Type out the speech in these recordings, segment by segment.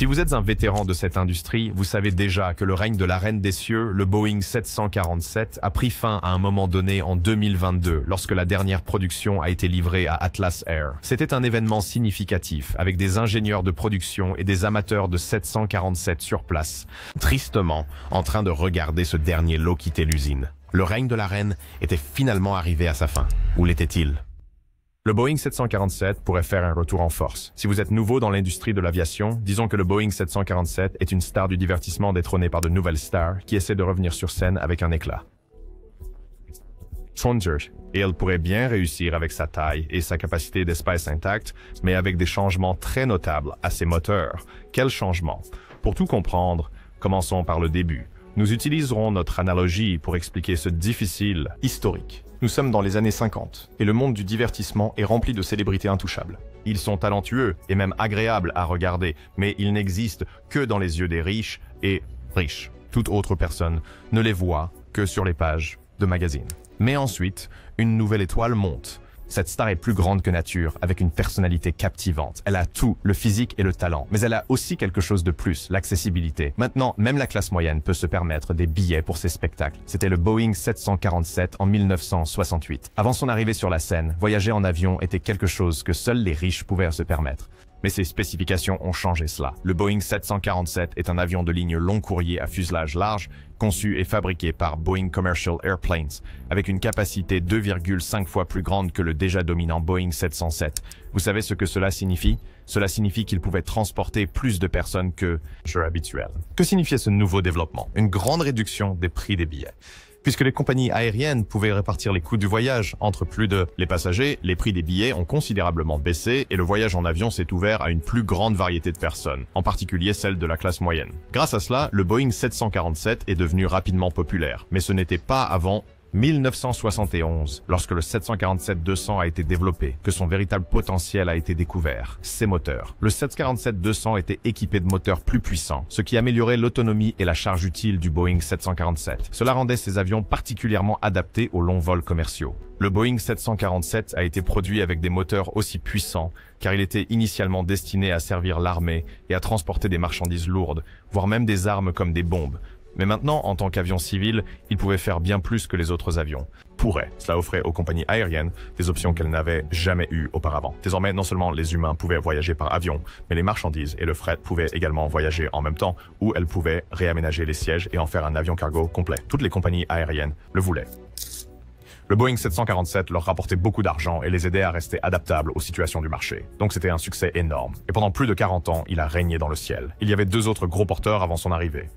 Si vous êtes un vétéran de cette industrie, vous savez déjà que le règne de la reine des cieux, le Boeing 747, a pris fin à un moment donné en 2022, lorsque la dernière production a été livrée à Atlas Air. C'était un événement significatif, avec des ingénieurs de production et des amateurs de 747 sur place, tristement en train de regarder ce dernier lot quitter l'usine. Le règne de la reine était finalement arrivé à sa fin. Où l'était-il ? Le Boeing 747 pourrait faire un retour en force. Si vous êtes nouveau dans l'industrie de l'aviation, disons que le Boeing 747 est une star du divertissement détrônée par de nouvelles stars qui essaient de revenir sur scène avec un éclat. Et elle pourrait bien réussir avec sa taille et sa capacité d'espace intacte, mais avec des changements très notables à ses moteurs. Quels changements? Pour tout comprendre, commençons par le début. Nous utiliserons notre analogie pour expliquer ce difficile historique. Nous sommes dans les années 50, et le monde du divertissement est rempli de célébrités intouchables. Ils sont talentueux et même agréables à regarder, mais ils n'existent que dans les yeux des riches et riches. Toute autre personne ne les voit que sur les pages de magazines. Mais ensuite, une nouvelle étoile monte. Cette star est plus grande que nature, avec une personnalité captivante. Elle a tout, le physique et le talent, mais elle a aussi quelque chose de plus, l'accessibilité. Maintenant, même la classe moyenne peut se permettre des billets pour ses spectacles. C'était le Boeing 747 en 1968. Avant son arrivée sur la scène, voyager en avion était quelque chose que seuls les riches pouvaient se permettre. Mais ses spécifications ont changé cela. Le Boeing 747 est un avion de ligne long courrier à fuselage large, conçu et fabriqué par Boeing Commercial Airplanes, avec une capacité 2,5 fois plus grande que le déjà dominant Boeing 707. Vous savez ce que cela signifie? Cela signifie qu'il pouvait transporter plus de personnes que jeu habituel. Que signifiait ce nouveau développement? Une grande réduction des prix des billets. Puisque les compagnies aériennes pouvaient répartir les coûts du voyage entre plus de les passagers, les prix des billets ont considérablement baissé et le voyage en avion s'est ouvert à une plus grande variété de personnes, en particulier celle de la classe moyenne. Grâce à cela, le Boeing 747 est devenu rapidement populaire, mais ce n'était pas avant 1971, lorsque le 747-200 a été développé, que son véritable potentiel a été découvert, ses moteurs. Le 747-200 était équipé de moteurs plus puissants, ce qui améliorait l'autonomie et la charge utile du Boeing 747. Cela rendait ces avions particulièrement adaptés aux longs vols commerciaux. Le Boeing 747 a été produit avec des moteurs aussi puissants, car il était initialement destiné à servir l'armée et à transporter des marchandises lourdes, voire même des armes comme des bombes. Mais maintenant, en tant qu'avion civil, il pouvait faire bien plus que les autres avions. Cela offrait aux compagnies aériennes des options qu'elles n'avaient jamais eues auparavant. Désormais, non seulement les humains pouvaient voyager par avion, mais les marchandises et le fret pouvaient également voyager en même temps, ou elles pouvaient réaménager les sièges et en faire un avion cargo complet. Toutes les compagnies aériennes le voulaient. Le Boeing 747 leur rapportait beaucoup d'argent et les aidait à rester adaptables aux situations du marché. Donc c'était un succès énorme. Et pendant plus de 40 ans, il a régné dans le ciel. Il y avait 2 autres gros porteurs avant son arrivée.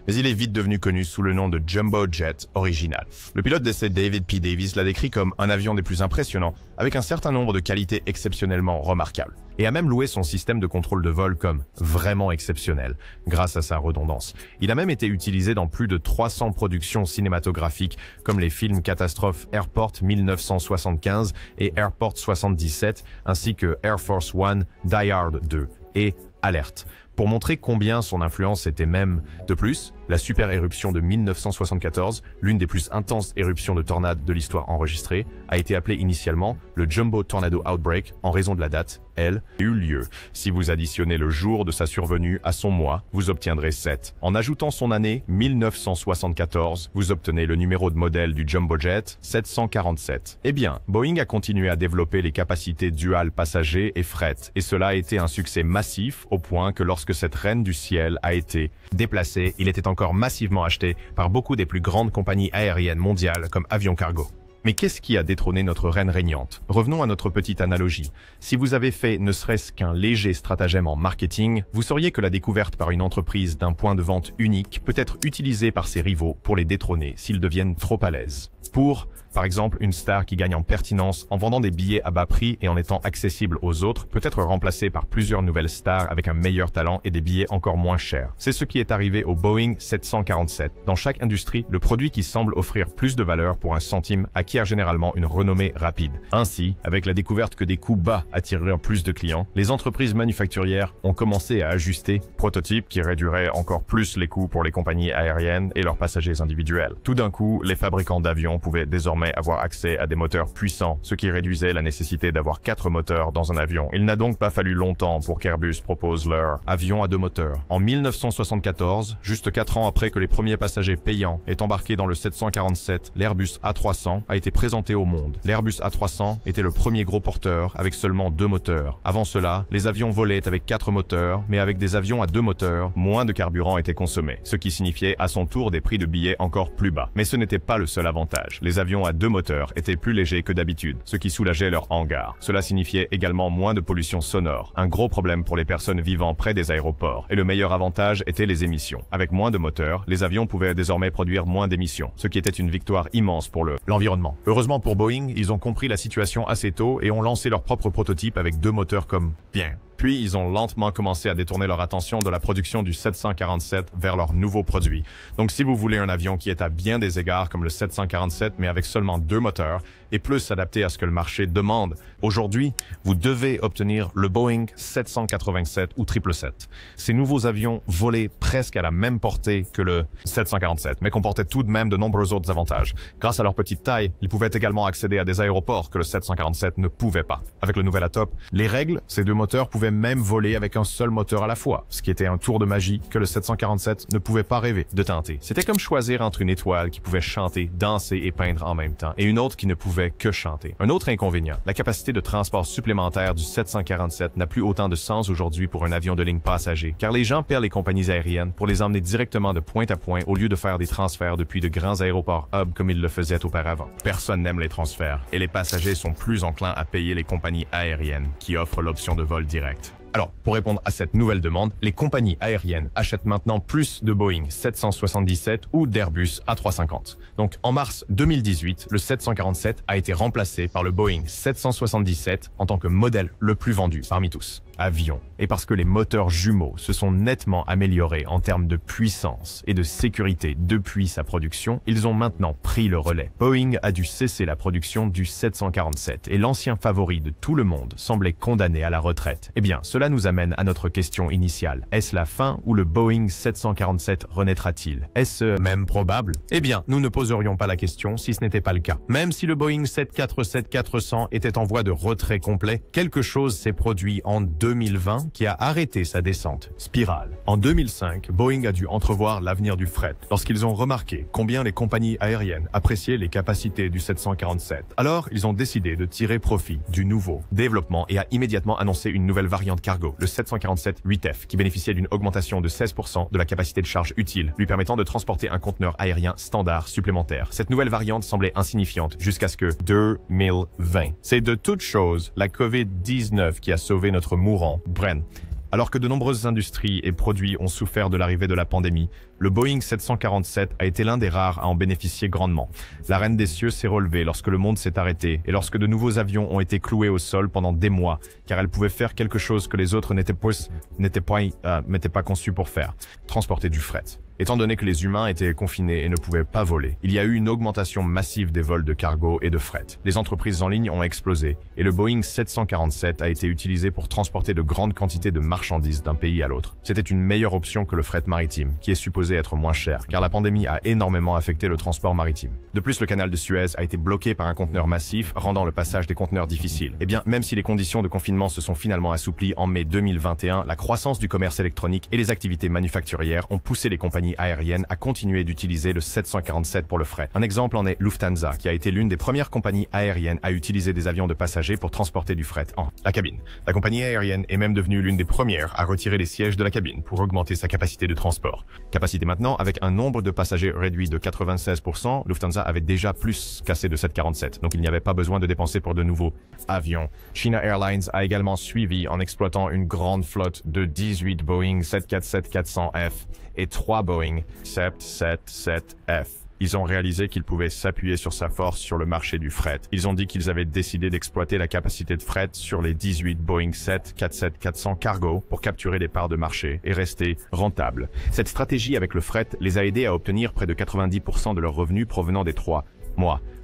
Mais il est vite devenu connu sous le nom de Jumbo Jet original. Le pilote d'essai David P. Davis l'a décrit comme un avion des plus impressionnants, avec un certain nombre de qualités exceptionnellement remarquables, et a même loué son système de contrôle de vol comme vraiment exceptionnel, grâce à sa redondance. Il a même été utilisé dans plus de 300 productions cinématographiques, comme les films catastrophes Airport 1975 et Airport 77, ainsi que Air Force One, Die Hard 2 et Alerte, pour montrer combien son influence était même. De plus, la super éruption de 1974, l'une des plus intenses éruptions de tornades de l'histoire enregistrée, a été appelée initialement le Jumbo Tornado Outbreak en raison de la date, elle, a eu lieu. Si vous additionnez le jour de sa survenue à son mois, vous obtiendrez 7. En ajoutant son année, 1974, vous obtenez le numéro de modèle du Jumbo Jet 747. Eh bien, Boeing a continué à développer les capacités duales passagers et fret, et cela a été un succès massif au point que lorsque cette reine du ciel a été déplacée, il était encore massivement acheté par beaucoup des plus grandes compagnies aériennes mondiales comme Avion Cargo. Mais qu'est-ce qui a détrôné notre reine régnante? Revenons à notre petite analogie. Si vous avez fait ne serait-ce qu'un léger stratagème en marketing, vous sauriez que la découverte par une entreprise d'un point de vente unique peut être utilisée par ses rivaux pour les détrôner s'ils deviennent trop à l'aise. Pour, par exemple, une star qui gagne en pertinence en vendant des billets à bas prix et en étant accessible aux autres peut être remplacée par plusieurs nouvelles stars avec un meilleur talent et des billets encore moins chers. C'est ce qui est arrivé au Boeing 747. Dans chaque industrie, le produit qui semble offrir plus de valeur pour un centime acquis acquiert généralement une renommée rapide. Ainsi, avec la découverte que des coûts bas attireraient plus de clients, les entreprises manufacturières ont commencé à ajuster prototypes qui réduiraient encore plus les coûts pour les compagnies aériennes et leurs passagers individuels. Tout d'un coup, les fabricants d'avions pouvaient désormais avoir accès à des moteurs puissants, ce qui réduisait la nécessité d'avoir 4 moteurs dans un avion. Il n'a donc pas fallu longtemps pour qu'Airbus propose leur avion à 2 moteurs. En 1974, juste 4 ans après que les premiers passagers payants aient embarqué dans le 747, l'Airbus A300 a été présenté au monde. L'Airbus A300 était le premier gros porteur avec seulement 2 moteurs. Avant cela, les avions volaient avec 4 moteurs, mais avec des avions à 2 moteurs, moins de carburant était consommé, ce qui signifiait à son tour des prix de billets encore plus bas. Mais ce n'était pas le seul avantage. Les avions à 2 moteurs étaient plus légers que d'habitude, ce qui soulageait leur hangar. Cela signifiait également moins de pollution sonore, un gros problème pour les personnes vivant près des aéroports. Et le meilleur avantage était les émissions. Avec moins de moteurs, les avions pouvaient désormais produire moins d'émissions, ce qui était une victoire immense pour l'environnement. Heureusement pour Boeing, ils ont compris la situation assez tôt et ont lancé leur propre prototype avec 2 moteurs comme bien. Puis, ils ont lentement commencé à détourner leur attention de la production du 747 vers leurs nouveaux produits. Donc, si vous voulez un avion qui est à bien des égards comme le 747, mais avec seulement 2 moteurs, et plus adapté à ce que le marché demande, aujourd'hui, vous devez obtenir le Boeing 787 ou 777. Ces nouveaux avions volaient presque à la même portée que le 747, mais comportaient tout de même de nombreux autres avantages. Grâce à leur petite taille, ils pouvaient également accéder à des aéroports que le 747 ne pouvait pas. Avec le nouvel ATOP, les règles, ces 2 moteurs pouvaient même voler avec un seul moteur à la fois, ce qui était un tour de magie que le 747 ne pouvait pas rêver de tenter. C'était comme choisir entre une étoile qui pouvait chanter, danser et peindre en même temps, et une autre qui ne pouvait que chanter. Un autre inconvénient, la capacité de transport supplémentaire du 747 n'a plus autant de sens aujourd'hui pour un avion de ligne passager, car les gens paient les compagnies aériennes pour les emmener directement de point à point au lieu de faire des transferts depuis de grands aéroports hub comme ils le faisaient auparavant. Personne n'aime les transferts, et les passagers sont plus enclins à payer les compagnies aériennes qui offrent l'option de vol direct. Alors, pour répondre à cette nouvelle demande, les compagnies aériennes achètent maintenant plus de Boeing 777 ou d'Airbus A350. Donc, en mars 2018, le 747 a été remplacé par le Boeing 777 en tant que modèle le plus vendu parmi tous. Avions. Et parce que les moteurs jumeaux se sont nettement améliorés en termes de puissance et de sécurité depuis sa production, ils ont maintenant pris le relais. Boeing a dû cesser la production du 747 et l'ancien favori de tout le monde semblait condamné à la retraite. Eh bien, cela nous amène à notre question initiale. Est-ce la fin ou le Boeing 747 renaîtra-t-il? Est-ce même probable? Eh bien, nous ne poserions pas la question si ce n'était pas le cas. Même si le Boeing 747-400 était en voie de retrait complet, quelque chose s'est produit en 2020 qui a arrêté sa descente spirale. En 2005, Boeing a dû entrevoir l'avenir du fret lorsqu'ils ont remarqué combien les compagnies aériennes appréciaient les capacités du 747. Alors, ils ont décidé de tirer profit du nouveau développement et a immédiatement annoncé une nouvelle variante cargo, le 747-8F, qui bénéficiait d'une augmentation de 16% de la capacité de charge utile, lui permettant de transporter un conteneur aérien standard supplémentaire. Cette nouvelle variante semblait insignifiante jusqu'à ce que 2020. C'est de toute chose la COVID-19 qui a sauvé notre mourant, Bren. Alors que de nombreuses industries et produits ont souffert de l'arrivée de la pandémie, le Boeing 747 a été l'un des rares à en bénéficier grandement. La reine des cieux s'est relevée lorsque le monde s'est arrêté et lorsque de nouveaux avions ont été cloués au sol pendant des mois, car elle pouvait faire quelque chose que les autres n'étaient pas conçus pour faire, transporter du fret. Étant donné que les humains étaient confinés et ne pouvaient pas voler, il y a eu une augmentation massive des vols de cargo et de fret. Les entreprises en ligne ont explosé et le Boeing 747 a été utilisé pour transporter de grandes quantités de marchandises d'un pays à l'autre. C'était une meilleure option que le fret maritime, qui est supposé être moins cher, car la pandémie a énormément affecté le transport maritime. De plus, le canal de Suez a été bloqué par un conteneur massif, rendant le passage des conteneurs difficile. Eh bien, même si les conditions de confinement se sont finalement assouplies en mai 2021, la croissance du commerce électronique et les activités manufacturières ont poussé les compagnies aériennes à continuer d'utiliser le 747 pour le fret. Un exemple en est Lufthansa, qui a été l'une des premières compagnies aériennes à utiliser des avions de passagers pour transporter du fret en la cabine. La compagnie aérienne est même devenue l'une des premières à retirer les sièges de la cabine pour augmenter sa capacité de transport. Capacité maintenant, avec un nombre de passagers réduit de 96%, Lufthansa avait déjà plus qu'assez de 747, donc il n'y avait pas besoin de dépenser pour de nouveaux avions. China Airlines a également suivi en exploitant une grande flotte de 18 Boeing 747-400F et 3 Boeing 777F. Ils ont réalisé qu'ils pouvaient s'appuyer sur sa force sur le marché du fret. Ils ont dit qu'ils avaient décidé d'exploiter la capacité de fret sur les 18 Boeing 747-400 cargo pour capturer des parts de marché et rester rentables. Cette stratégie avec le fret les a aidés à obtenir près de 90% de leurs revenus provenant des 3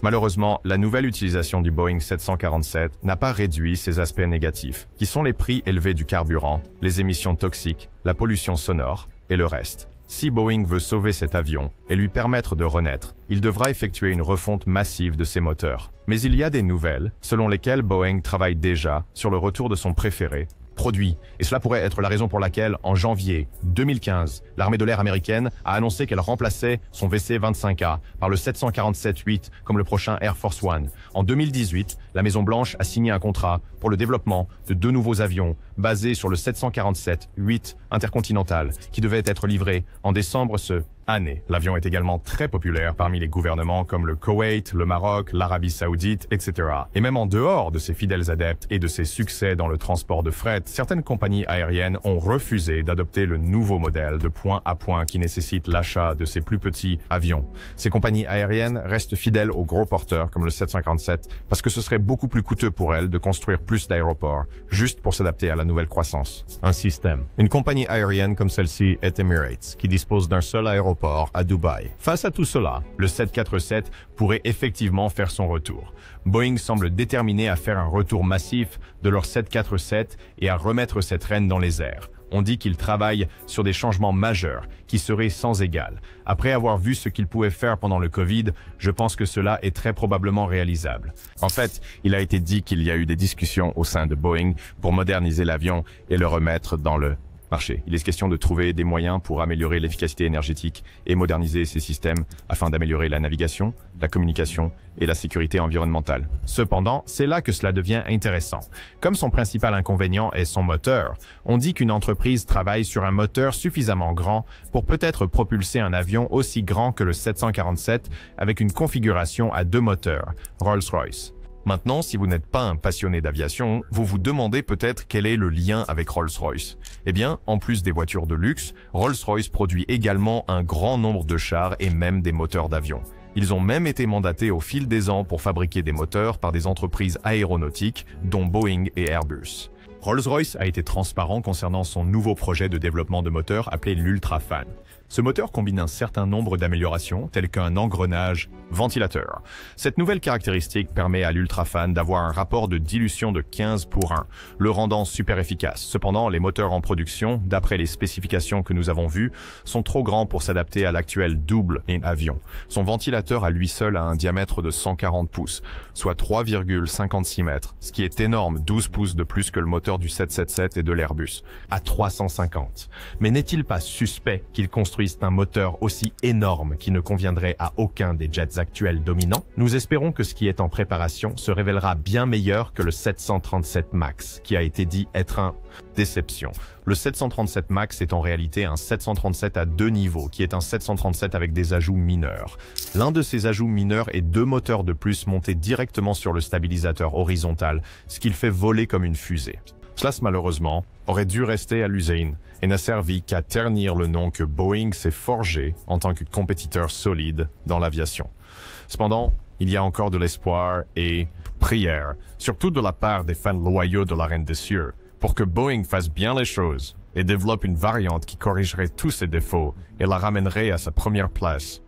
Malheureusement, la nouvelle utilisation du Boeing 747 n'a pas réduit ces aspects négatifs, qui sont les prix élevés du carburant, les émissions toxiques, la pollution sonore et le reste. Si Boeing veut sauver cet avion et lui permettre de renaître, il devra effectuer une refonte massive de ses moteurs. Mais il y a des nouvelles, selon lesquelles Boeing travaille déjà sur le retour de son préféré, produit. Et cela pourrait être la raison pour laquelle, en janvier 2015, l'armée de l'air américaine a annoncé qu'elle remplaçait son VC-25A par le 747-8 comme le prochain Air Force One. En 2018, la Maison-Blanche a signé un contrat pour le développement de 2 nouveaux avions basés sur le 747-8 Intercontinental qui devait être livré en décembre année. L'avion est également très populaire parmi les gouvernements comme le Koweït, le Maroc, l'Arabie Saoudite, etc. Et même en dehors de ses fidèles adeptes et de ses succès dans le transport de fret, certaines compagnies aériennes ont refusé d'adopter le nouveau modèle de point à point qui nécessite l'achat de ces plus petits avions. Ces compagnies aériennes restent fidèles aux gros porteurs comme le 757 parce que ce serait beaucoup plus coûteux pour elles de construire plus d'aéroports juste pour s'adapter à la nouvelle croissance. Un système. Une compagnie aérienne comme celle-ci est Emirates, qui dispose d'un seul aéroport à Dubaï. Face à tout cela, le 747 pourrait effectivement faire son retour. Boeing semble déterminé à faire un retour massif de leur 747 et à remettre cette reine dans les airs. On dit qu'il travaille sur des changements majeurs qui seraient sans égal. Après avoir vu ce qu'il pouvait faire pendant le Covid, je pense que cela est très probablement réalisable. En fait, il a été dit qu'il y a eu des discussions au sein de Boeing pour moderniser l'avion et le remettre dans le marché. Il est question de trouver des moyens pour améliorer l'efficacité énergétique et moderniser ces systèmes afin d'améliorer la navigation, la communication et la sécurité environnementale. Cependant, c'est là que cela devient intéressant. Comme son principal inconvénient est son moteur, on dit qu'une entreprise travaille sur un moteur suffisamment grand pour peut-être propulser un avion aussi grand que le 747 avec une configuration à 2 moteurs, Rolls-Royce. Maintenant, si vous n'êtes pas un passionné d'aviation, vous vous demandez peut-être quel est le lien avec Rolls-Royce. Eh bien, en plus des voitures de luxe, Rolls-Royce produit également un grand nombre de chars et même des moteurs d'avion. Ils ont même été mandatés au fil des ans pour fabriquer des moteurs par des entreprises aéronautiques, dont Boeing et Airbus. Rolls-Royce a été transparent concernant son nouveau projet de développement de moteur appelé l'Ultrafan. Ce moteur combine un certain nombre d'améliorations, telles qu'un engrenage ventilateur. Cette nouvelle caractéristique permet à l'Ultrafan d'avoir un rapport de dilution de 15:1, le rendant super efficace. Cependant, les moteurs en production, d'après les spécifications que nous avons vues, sont trop grands pour s'adapter à l'actuel double avion. Son ventilateur à lui seul a un diamètre de 140 pouces, soit 3,56 mètres, ce qui est énorme, 12 pouces de plus que le moteur du 777 et de l'Airbus, à 350. Mais n'est-il pas suspect qu'il construise un moteur aussi énorme qui ne conviendrait à aucun des jets actuels dominants? Nous espérons que ce qui est en préparation se révélera bien meilleur que le 737 MAX, qui a été dit être une déception. Le 737 MAX est en réalité un 737 à 2 niveaux, qui est un 737 avec des ajouts mineurs. L'un de ces ajouts mineurs est 2 moteurs de plus montés directement sur le stabilisateur horizontal, ce qui le fait voler comme une fusée. Cela, malheureusement, aurait dû rester à l'usine et n'a servi qu'à ternir le nom que Boeing s'est forgé en tant que compétiteur solide dans l'aviation. Cependant, il y a encore de l'espoir et prière, surtout de la part des fans loyaux de la Reine des Cieux, pour que Boeing fasse bien les choses et développe une variante qui corrigerait tous ses défauts et la ramènerait à sa première place